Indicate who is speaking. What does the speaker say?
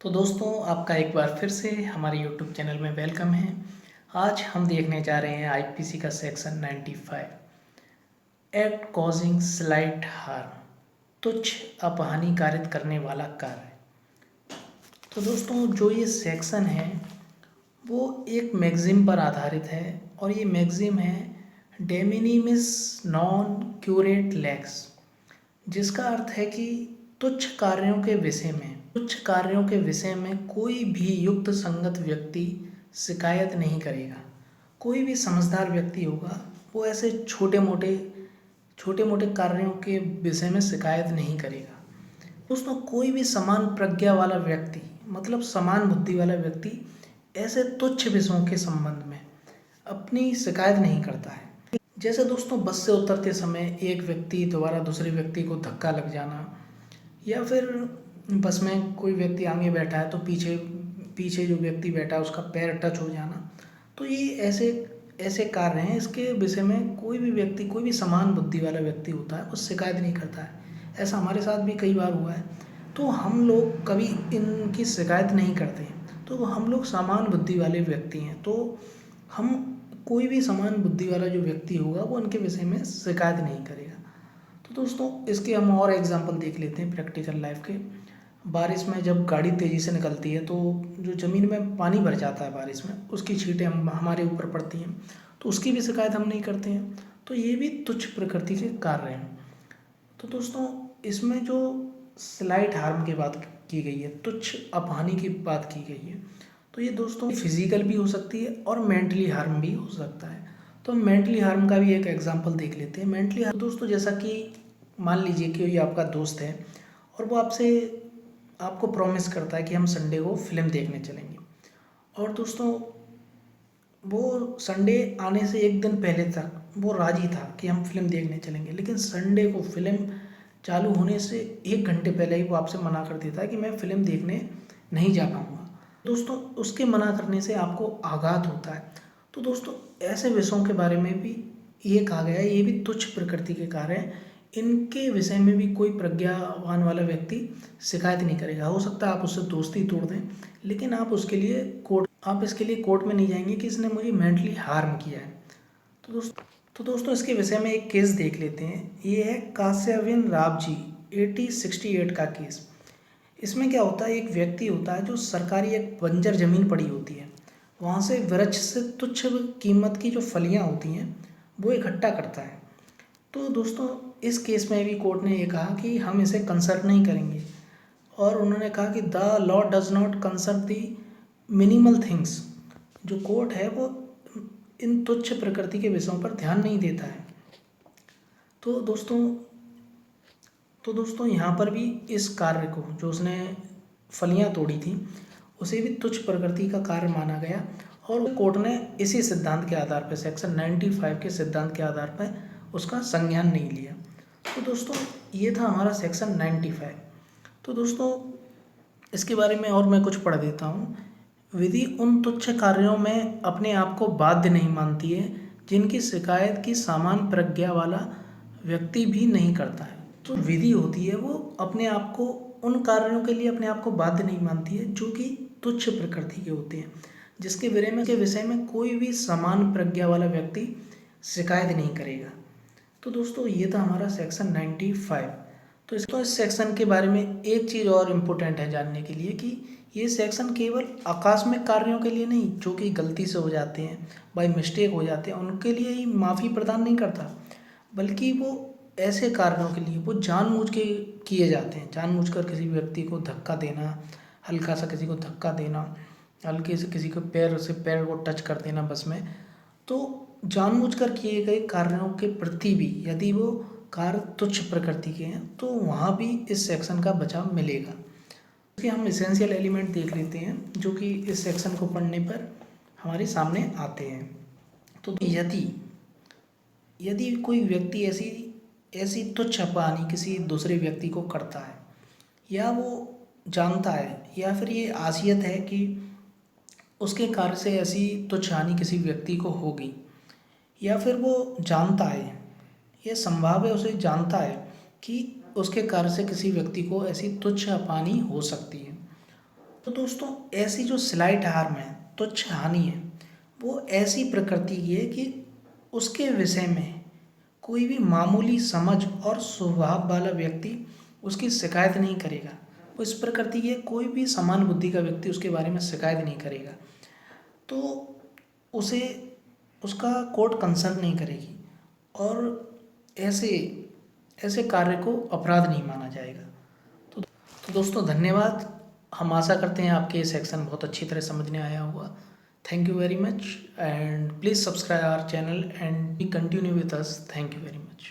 Speaker 1: तो दोस्तों आपका एक बार फिर से हमारे YouTube चैनल में वेलकम है। आज हम देखने जा रहे हैं आईपीसी का section 95 act causing slight harm, तुच्छ अपहानि कारित करने वाला कार्य। तो दोस्तों जो ये सेक्शन है वो एक मैगज़ीन पर आधारित है और ये मैगज़ीन है de minimis non curate lex, जिसका अर्थ है कि तुच्छ कार्यों के विषय में कोई भी युक्त संगत व्यक्ति शिकायत नहीं करेगा। कोई भी समझदार व्यक्ति होगा वो ऐसे छोटे मोटे कार्यों के विषय में शिकायत नहीं करेगा। दोस्तों कोई भी समान प्रज्ञा वाला व्यक्ति मतलब समान बुद्धि वाला व्यक्ति ऐसे तुच्छ विषयों के संबंध में अपनी शिकायत नहीं करता है। जैसे दोस्तों बस से उतरते समय एक व्यक्ति द्वारा दूसरे व्यक्ति को धक्का लग जाना, या फिर बस में कोई व्यक्ति आगे बैठा है तो पीछे पीछे जो व्यक्ति बैठा है उसका पैर टच हो जाना। तो ये ऐसे ऐसे कार्य हैं, इसके विषय में कोई भी व्यक्ति, कोई भी समान बुद्धि वाला व्यक्ति होता है वो शिकायत नहीं करता है। ऐसा हमारे साथ भी कई बार हुआ है। तो हम लोग कभी इनकी शिकायत नहीं करते हैं। तो हम लोग समान बुद्धि वाले व्यक्ति हैं, तो हम कोई भी समान बुद्धि वाला जो व्यक्ति होगा वो उनके विषय में शिकायत नहीं करेगा। तो दोस्तों इसके हम और एग्जांपल देख लेते हैं प्रैक्टिकल लाइफ के। बारिश में जब गाड़ी तेज़ी से निकलती है तो जो ज़मीन में पानी भर जाता है बारिश में, उसकी छींटें हमारे ऊपर पड़ती हैं, तो उसकी भी शिकायत हम नहीं करते हैं। तो ये भी तुच्छ प्रकृति के कार्य हैं। तो दोस्तों इसमें जो स्लाइट हार्म की बात की गई है, तुच्छ अपहानि की बात की गई है, तो ये दोस्तों फिजिकल भी हो सकती है और मेंटली हार्म भी हो सकता है। तो मेंटली हार्म का भी एक एग्जांपल देख लेते हैं। मेंटली हार्म दोस्तों जैसा कि मान लीजिए कि ये आपका दोस्त है और वो आपको प्रॉमिस करता है कि हम संडे को फिल्म देखने चलेंगे, और दोस्तों वो संडे आने से एक दिन पहले तक वो राजी था कि हम फिल्म देखने चलेंगे, लेकिन संडे को फिल्म चालू होने से 1 घंटे पहले ही वो आपसे मना कर देता है कि मैं फिल्म देखने नहीं जा पाऊँगा। दोस्तों उसके मना करने से आपको आघात होता है। तो दोस्तों ऐसे विषयों के बारे में भी ये कहा गया है, ये भी तुच्छ प्रकृति के कार्य हैं। इनके विषय में भी कोई प्रज्ञावान वाला व्यक्ति शिकायत नहीं करेगा। हो सकता है आप उससे दोस्ती तोड़ दें, लेकिन आप इसके लिए कोर्ट में नहीं जाएंगे कि इसने मुझे मेंटली हार्म किया है। तो दोस्तों इसके विषय में एक केस देख लेते हैं। ये है कास्याविन रावजी 1868 का केस। इसमें क्या होता है, एक व्यक्ति होता है जो सरकारी एक बंजर जमीन पड़ी होती है, वहाँ से वृक्ष से तुच्छ कीमत की जो फलियाँ होती हैं वो इकट्ठा करता है। तो दोस्तों इस केस में भी कोर्ट ने ये कहा कि हम इसे कंसर्न नहीं करेंगे, और उन्होंने कहा कि the law does not concern the minimal things. जो कोर्ट है वो इन तुच्छ प्रकृति के विषयों पर ध्यान नहीं देता है। तो दोस्तों यहाँ पर भी इस कार्य को, जो उसने फलियाँ तोड़ी थी, उसे भी तुच्छ प्रकृति का कार्य माना गया, और कोर्ट ने इसी सिद्धांत के आधार पर, सेक्शन 95 के सिद्धांत के आधार पर उसका संज्ञान नहीं लिया। तो दोस्तों ये था हमारा सेक्शन 95। तो दोस्तों इसके बारे में और मैं कुछ पढ़ देता हूँ। विधि उन तुच्छ कार्यों में अपने आप को बाध्य नहीं मानती है जिनकी शिकायत की सामान्य प्रज्ञा वाला व्यक्ति भी नहीं करता है। तो विधि होती है वो अपने आप को उन कार्यों के लिए अपने आप को बाध्य नहीं मानती है जो कि तुच्छ प्रकृति के होते हैं, जिसके विषय में कोई भी समान प्रज्ञा वाला व्यक्ति शिकायत नहीं करेगा। तो दोस्तों ये था हमारा सेक्शन 95। तो इस सेक्शन के बारे में एक चीज़ और इम्पोर्टेंट है जानने के लिए कि ये सेक्शन केवल आकस्मिक कार्यों के लिए नहीं, जो कि गलती से हो जाते हैं, बाय मिस्टेक हो जाते हैं, उनके लिए ही माफ़ी प्रदान नहीं करता, बल्कि वो ऐसे कार्यों के लिए वो जानबूझ के किए जाते हैं। जानबूझकर किसी व्यक्ति को धक्का देना, हल्का सा किसी को धक्का देना, हल्के से किसी को पैर को टच कर देना बस में, तो जानबूझकर किए गए कार्यों के प्रति भी यदि वो कार्य तुच्छ प्रकृति के हैं तो वहाँ भी इस सेक्शन का बचाव मिलेगा। इसके हम एसेंशियल एलिमेंट देख लेते हैं जो कि इस सेक्शन को पढ़ने पर हमारे सामने आते हैं। तो यदि कोई व्यक्ति ऐसी तुच्छ अपहानि किसी दूसरे व्यक्ति को करता है, या वो जानता है, या फिर ये आशियत है कि उसके कार्य से ऐसी तुच्छ हानि किसी व्यक्ति को होगी, या फिर वो जानता है, यह संभव है उसे जानता है कि उसके कार्य से किसी व्यक्ति को ऐसी तुच्छ अपहानि हो सकती है, तो दोस्तों ऐसी जो स्लाइट हार्म है, तुच्छ हानि है, वो ऐसी प्रकृति की है कि उसके विषय में कोई भी मामूली समझ और स्वभाव वाला व्यक्ति उसकी शिकायत नहीं करेगा। वो इस प्रकृति की है, कोई भी समान बुद्धि का व्यक्ति उसके बारे में शिकायत नहीं करेगा। तो उसे उसका कोर्ट कंसर्न नहीं करेगी और ऐसे ऐसे कार्य को अपराध नहीं माना जाएगा। तो दोस्तों धन्यवाद। हम आशा करते हैं आपके ये सेक्शन बहुत अच्छी तरह समझने आया होगा। Thank you very much and please subscribe our channel and be continue with us. Thank you very much.